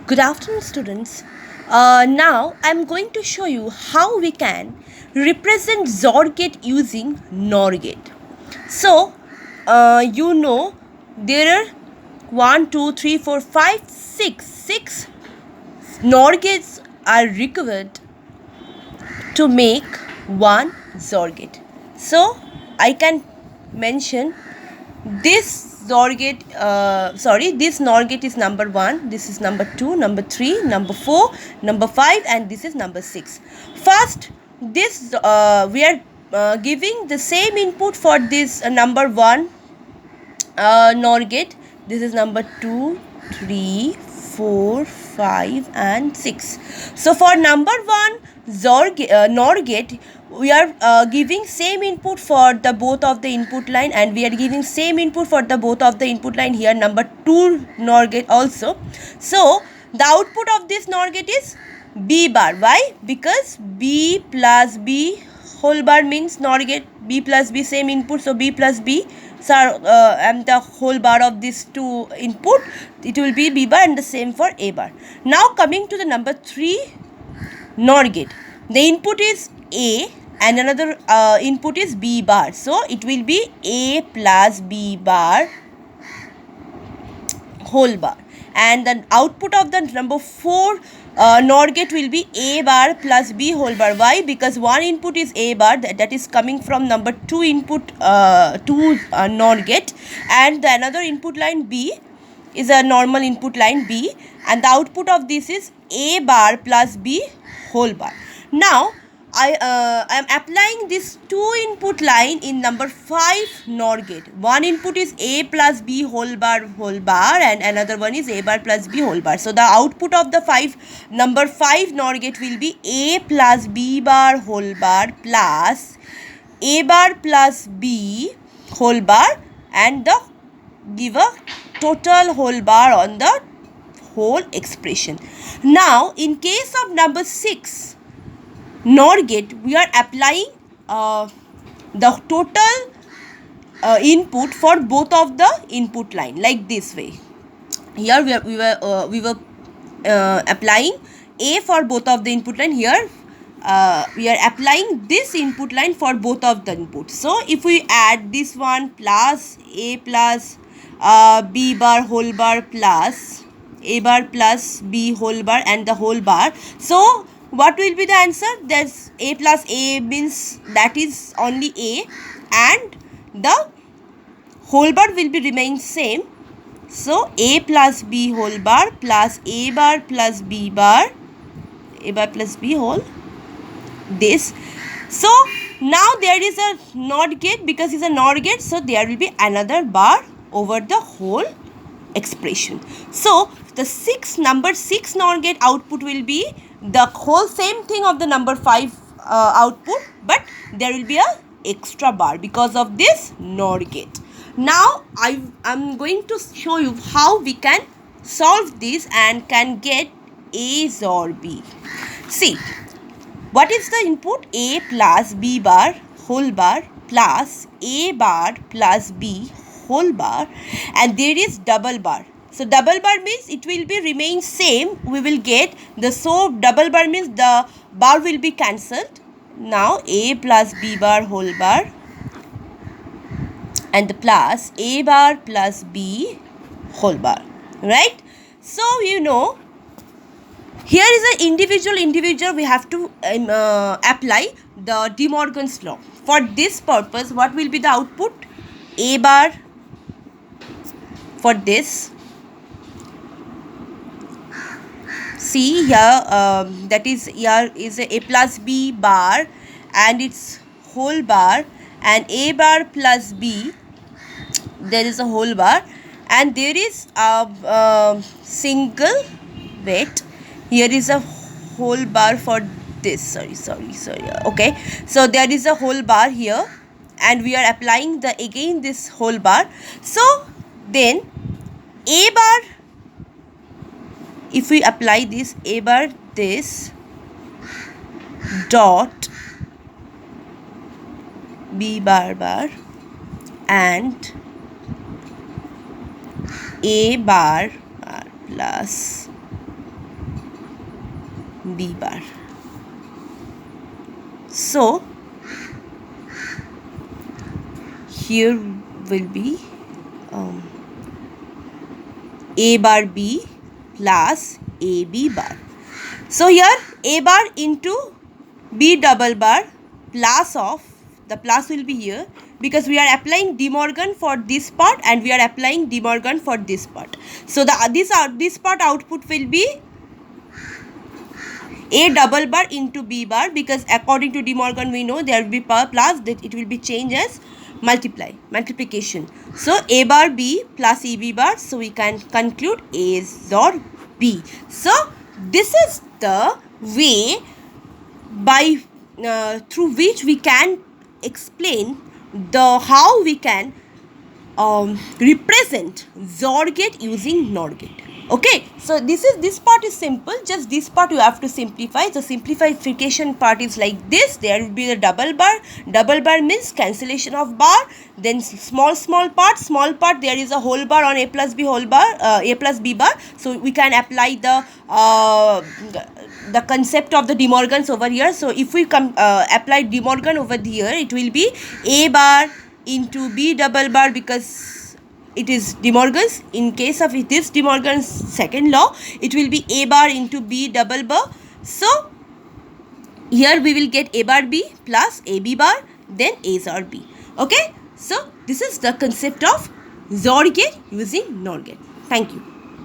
Good afternoon, students. Now I'm going to show you how we can represent XOR gate using NOR gate. So, there are 1, 2, 3, 4, 5, 6 NOR gates are required to make one XOR gate. So, I can mention this this NOR gate is number 1, this is number 2, number 3, number 4, number 5, and this is number 6. First, this we are giving the same input for this number 1 NOR gate. This is number 2, 3, 4, 5, and 6. So for number 1 NOR gate, we are giving same input for the both of the input line, and we are giving same input for the both of the input line here, number 2 NOR gate also. So the output of this NOR gate is B bar. Why? Because B plus B whole bar means NOR gate. B plus B same input, so B plus B and the whole bar of these two input, it will be B bar, and the same for A bar. Now coming to the number 3 NOR gate, the input is A and another input is B bar, so it will be A plus B bar whole bar, and the output of the number 4 NOR gate will be A bar plus B whole bar. Why? Because one input is A bar, that is coming from number 2 input 2 NOR gate, and the another input line B is a normal input line B, and the output of this is A bar plus B whole bar. Now I am applying this 2 input line in number 5 NOR gate. One input is A plus B whole bar, and another one is A bar plus B whole bar. So the output of the number 5 NOR gate will be A plus B bar whole bar plus A bar plus B whole bar, and give a total whole bar on the whole expression. Now in case of number 6 NOR gate, we are applying the total input for both of the input line, like this way. Here we were applying A for both of the input line. Here we are applying this input line for both of the inputs. So if we add this one plus A plus B bar whole bar plus A bar plus B whole bar and the whole bar, so what will be the answer? There's A plus A means that is only A, and the whole bar will be remain same. So A plus B whole bar plus A bar plus B bar, A bar plus B whole this. So now there is a NOT gate, because it's a NOR gate, so there will be another bar over the whole expression. So the number 6 NOR gate output will be the whole same thing of the number 5 output, but there will be a extra bar because of this NOR gate. Now I'm going to show you how we can solve this and can get A or B. See, what is the input? A plus B bar whole bar plus A bar plus B whole bar, and there is double bar. So double bar means it will be remain same. We will get double bar means the bar will be cancelled. Now A plus B bar whole bar and the plus A bar plus B whole bar, right? So here is an individual we have to apply the De Morgan's law. For this purpose, what will be the output? A bar for this. See here, that is here is a plus B bar and its whole bar, and A bar plus B, there is a whole bar, and there is a single, wait, here is a whole bar for this, sorry, okay, so there is a whole bar here, and we are applying again this whole bar. So then A bar, if we apply this A bar, this dot B bar and A bar plus B bar. So here will be A bar B plus AB bar. So here A bar into B double bar plus of, the plus will be here because we are applying De Morgan for this part and we are applying De Morgan for this part. So this part output will be A double bar into B bar, because according to De Morgan we know there will be plus, that it will be changed as multiplication. So A bar B plus EB bar, so we can conclude A XOR B. So this is the way by through which we can explain how we can represent XOR gate using NOR gate. Okay, so this part is simple. Just this part you have to simplify. The simplification part is like this. There will be the double bar. Double bar means cancellation of bar. Then small part. Small part, there is a whole bar on A plus B whole bar, A plus B bar. So we can apply the concept of the De Morgan's over here. So if we apply De Morgan over here, it will be A bar into B double bar, because it is De Morgan's. In case of this De Morgan's second law, it will be A bar into B double bar. So here we will get A bar B plus AB bar, then A XOR B. Okay, so this is the concept of XOR gate using NOR gate. Thank you.